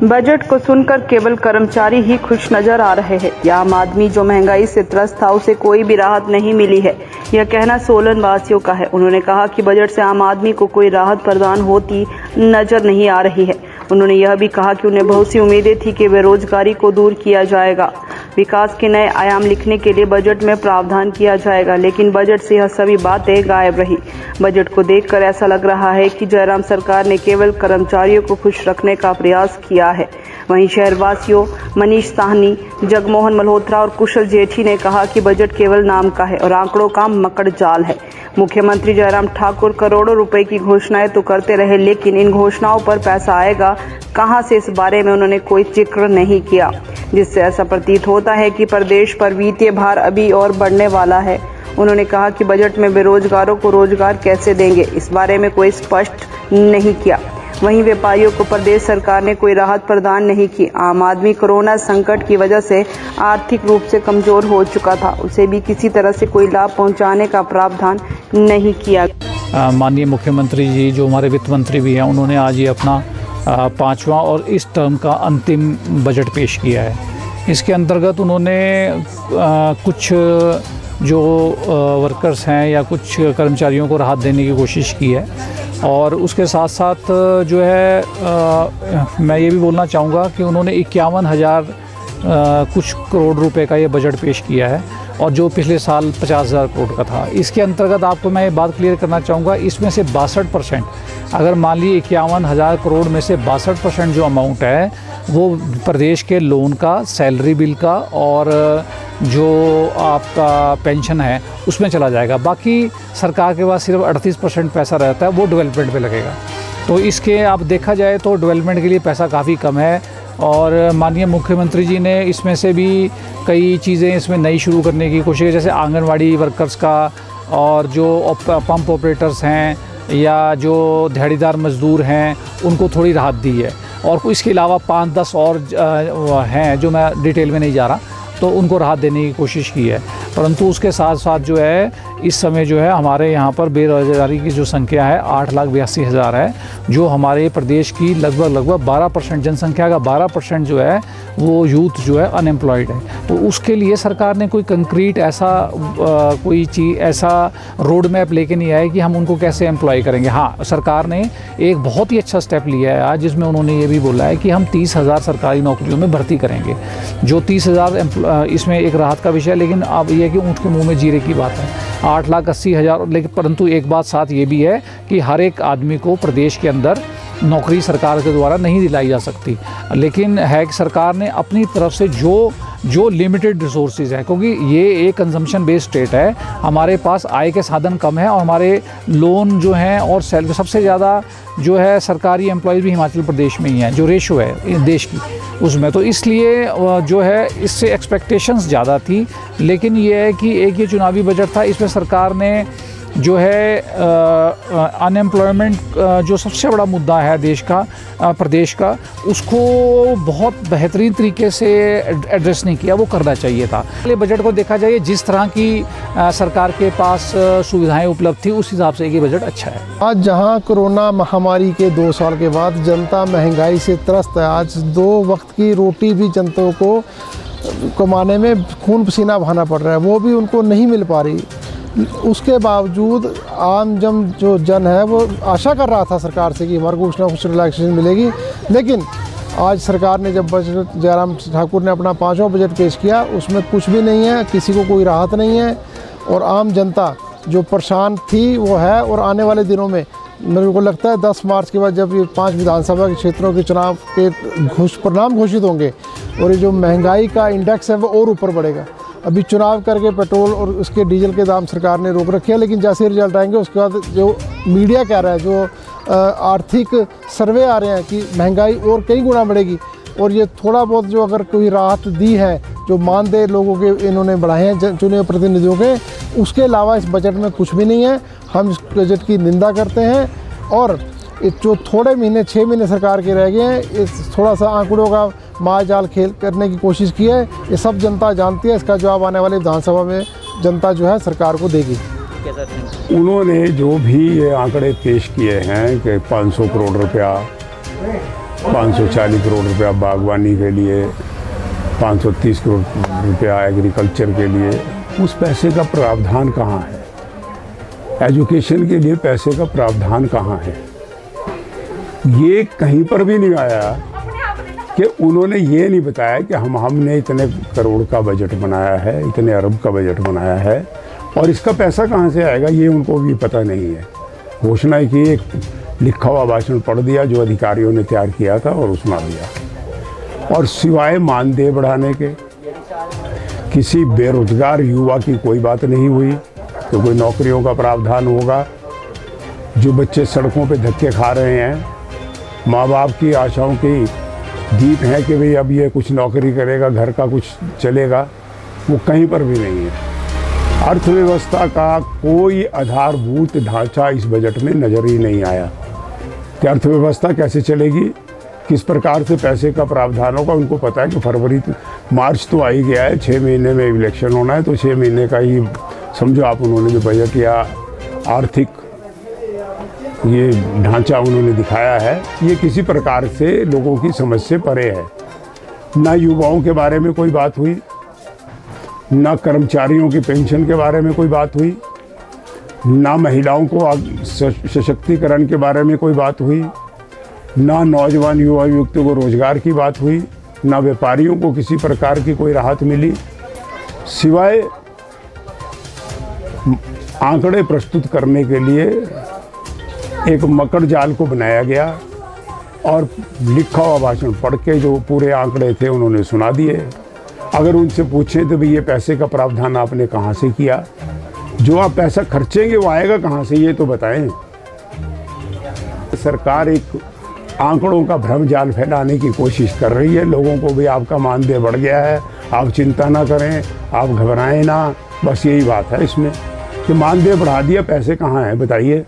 Budget को सुनकर केवल कर्मचारी ही खुश नजर आ रहे हैं। या आम आदमी जो महंगाई से त्रस्त था उसे कोई भी राहत नहीं मिली है, यह कहना सोलन वासियों का है। उन्होंने कहा कि बजट से आम आदमी को कोई राहत प्रदान होती नजर नहीं आ रही है। उन्होंने यह भी कहा कि उन्हें बहुत सी उम्मीदें थी कि बेरोजगारी को दूर किया जाएगा, विकास के नए आयाम लिखने के लिए बजट में प्रावधान किया जाएगा, लेकिन बजट से यह सभी बातें गायब रही। बजट को देखकर ऐसा लग रहा है कि जयराम सरकार ने केवल कर्मचारियों को खुश रखने का प्रयास किया है। वहीं शहरवासियों मनीष साहनी, जगमोहन मल्होत्रा और कुशल जेठी ने कहा कि बजट केवल नाम का है और आंकड़ों का मकड़ जाल है। मुख्यमंत्री जयराम ठाकुर करोड़ों रुपए की घोषणाएं तो करते रहे, लेकिन इन घोषणाओं पर पैसा आएगा कहां से, इस बारे में उन्होंने कोई जिक्र नहीं किया, जिससे ऐसा प्रतीत होता है कि प्रदेश पर वित्तीय भार अभी और बढ़ने वाला है। उन्होंने कहा कि बजट में बेरोजगारों को रोजगार कैसे देंगे, इस बारे में कोई स्पष्ट नहीं किया। वहीं व्यापारियों को प्रदेश सरकार ने कोई राहत प्रदान नहीं की। आम आदमी कोरोना संकट की वजह से आर्थिक रूप से कमजोर हो चुका था, उसे भी किसी तरह से कोई लाभ पहुंचाने का प्रावधान नहीं किया। माननीय मुख्यमंत्री जी, जो हमारे वित्त मंत्री भी हैं, उन्होंने आज ये अपना 5वां और इस टर्म का अंतिम बजट पेश किया है। इसके अंतर्गत उन्होंने कुछ जो वर्कर्स हैं या कुछ कर्मचारियों को राहत देने की कोशिश की है, और उसके साथ साथ जो है मैं ये भी बोलना चाहूँगा कि उन्होंने 51,000 कुछ करोड़ रुपए का ये बजट पेश किया है, और जो पिछले साल 50,000 करोड़ का था। इसके अंतर्गत आपको मैं ये बात क्लियर करना चाहूँगा, इसमें से 62%, अगर मान लीजिए 51,000 करोड़ में से 62% जो अमाउंट है वो प्रदेश के लोन का, सैलरी बिल का और जो आपका पेंशन है उसमें चला जाएगा। बाकी सरकार के पास सिर्फ 38% पैसा रहता है, वो डेवलपमेंट पे लगेगा। तो इसके आप देखा जाए तो डेवलपमेंट के लिए पैसा काफ़ी कम है, और माननीय मुख्यमंत्री जी ने इसमें से भी कई चीज़ें इसमें नई शुरू करने की कोशिश की, जैसे आंगनवाड़ी वर्कर्स का, और जो पंप ऑपरेटर्स हैं या जो दिहाड़ीदार मज़दूर हैं उनको थोड़ी राहत दी है, और इसके अलावा 5-10 और हैं जो मैं डिटेल में नहीं जा रहा, तो उनको राहत देने की कोशिश की है। परंतु उसके साथ साथ जो है इस समय जो है हमारे यहाँ पर बेरोजगारी की जो संख्या है 8,82,000 है, जो हमारे प्रदेश की लगभग 12% जनसंख्या का 12% जो है वो यूथ जो है अनएम्प्लॉयड है। तो उसके लिए सरकार ने कोई कंक्रीट ऐसा कोई चीज़, ऐसा रोड मैप लेके नहीं आया कि हम उनको कैसे एम्प्लॉय करेंगे। हाँ, सरकार ने एक बहुत ही अच्छा स्टेप लिया है आज, जिसमें उन्होंने ये भी बोला है कि हम 30,000 सरकारी नौकरियों में भर्ती करेंगे। जो 30,000 इसमें एक राहत का विषय है, लेकिन अब ये है कि ऊँट के मुँह में जीरे की बात है। 8,80,000, लेकिन परंतु एक बात साथ ये भी है कि हर एक आदमी को प्रदेश के अंदर नौकरी सरकार के द्वारा नहीं दिलाई जा सकती, लेकिन है कि सरकार ने अपनी तरफ से जो लिमिटेड रिसोर्सेज है, क्योंकि ये एक कंजम्पशन बेस्ड स्टेट है, हमारे पास आय के साधन कम है, और हमारे लोन जो हैं और सैलरी सबसे ज़्यादा जो है सरकारी एम्प्लॉयज़ भी हिमाचल प्रदेश में ही हैं, जो रेशो है देश की उसमें। तो इसलिए जो है इससे एक्सपेक्टेशंस ज़्यादा थी, लेकिन ये है कि एक ये चुनावी बजट था, इसमें सरकार ने जो है अनएम्प्लॉयमेंट जो सबसे बड़ा मुद्दा है देश का, प्रदेश का, उसको बहुत बेहतरीन तरीके से एड्रेस नहीं किया, वो करना चाहिए था। पहले बजट को देखा जाए, जिस तरह की सरकार के पास सुविधाएं उपलब्ध थी उस हिसाब से ये बजट अच्छा है। आज जहां कोरोना महामारी के 2 साल के बाद जनता महंगाई से त्रस्त है, आज 2 वक्त की रोटी भी जनता को कमाने में खून पसीना बहाना पड़ रहा है, वो भी उनको नहीं मिल पा रही। उसके बावजूद आम जो जन है वो आशा कर रहा था सरकार से कि हमारे को कुछ ना कुछ रिलैक्सेशन मिलेगी, लेकिन आज सरकार ने जब बजट, जयराम ठाकुर ने अपना 5वां बजट पेश किया, उसमें कुछ भी नहीं है, किसी को कोई राहत नहीं है, और आम जनता जो परेशान थी वो है। और आने वाले दिनों में मेरे को लगता है 10 मार्च के बाद जब ये 5 विधानसभा के क्षेत्रों के चुनाव के परिणाम घोषित होंगे और ये जो महंगाई का इंडेक्स है वो और ऊपर बढ़ेगा। अभी चुनाव करके पेट्रोल और उसके डीजल के दाम सरकार ने रोक रखे हैं, लेकिन जैसे रिजल्ट आएंगे उसके बाद जो मीडिया कह रहा है, जो आर्थिक सर्वे आ रहे हैं कि महंगाई और कई गुना बढ़ेगी, और ये थोड़ा बहुत जो अगर कोई राहत दी है, जो मानदेय लोगों के इन्होंने बढ़ाए हैं चुने प्रतिनिधियों के, उसके अलावा इस बजट में कुछ भी नहीं है। हम इस बजट की निंदा करते हैं, और जो थोड़े महीने 6 महीने सरकार के रह गए हैं, इस थोड़ा सा आंकड़ों का मार जाल खेल करने की कोशिश की है, ये सब जनता जानती है। इसका जवाब आने वाले विधानसभा में जनता जो है सरकार को देगी। उन्होंने जो भी ये आंकड़े पेश किए हैं कि 500 करोड़ रुपया 540 करोड़ रुपया बागवानी के लिए, 530 करोड़ रुपया एग्रीकल्चर के लिए, उस पैसे का प्रावधान कहाँ है? एजुकेशन के लिए पैसे का प्रावधान कहाँ है? ये कहीं पर भी नहीं आया कि उन्होंने ये नहीं बताया कि हमने इतने करोड़ का बजट बनाया है, इतने अरब का बजट बनाया है और इसका पैसा कहाँ से आएगा, ये उनको भी पता नहीं है। घोषणा की एक लिखा हुआ भाषण पढ़ दिया जो अधिकारियों ने तैयार किया था और सुना दिया। और सिवाय मानदेय बढ़ाने के किसी बेरोजगार युवा की कोई बात नहीं हुई कि कोई नौकरियों का प्रावधान होगा। जो बच्चे सड़कों पे धक्के खा रहे हैं, माँ बाप की आशाओं की दीप है कि भाई अब ये कुछ नौकरी करेगा, घर का कुछ चलेगा, वो कहीं पर भी नहीं है। अर्थव्यवस्था का कोई आधारभूत ढांचा इस बजट में नजर ही नहीं आया कि अर्थव्यवस्था कैसे चलेगी, किस प्रकार से पैसे का प्रावधान होगा। उनको पता है कि मार्च तो आ ही गया है, 6 महीने में इलेक्शन होना है, तो 6 महीने का ही समझो आप उन्होंने जो बजट या आर्थिक ये ढांचा उन्होंने दिखाया है, ये किसी प्रकार से लोगों की समझ से परे है। ना युवाओं के बारे में कोई बात हुई, ना कर्मचारियों की पेंशन के बारे में कोई बात हुई, ना महिलाओं को सशक्तिकरण के बारे में कोई बात हुई, ना नौजवान युवा युवतियों को रोजगार की बात हुई, ना व्यापारियों को किसी प्रकार की कोई राहत मिली। सिवाय आंकड़े प्रस्तुत करने के लिए एक मकर जाल को बनाया गया और लिखा हुआ भाषण पढ़ के जो पूरे आंकड़े थे उन्होंने सुना दिए। अगर उनसे पूछें तो भाई ये पैसे का प्रावधान आपने कहाँ से किया, जो आप पैसा खर्चेंगे वो आएगा कहाँ से, ये तो बताएं। सरकार एक आंकड़ों का भ्रम जाल फैलाने की कोशिश कर रही है। लोगों को भी आपका मानदेय बढ़ गया है, आप चिंता ना करें, आप घबराएं ना, बस यही बात है इसमें कि मानदेय बढ़ा दिया, पैसे कहाँ हैं बताइए।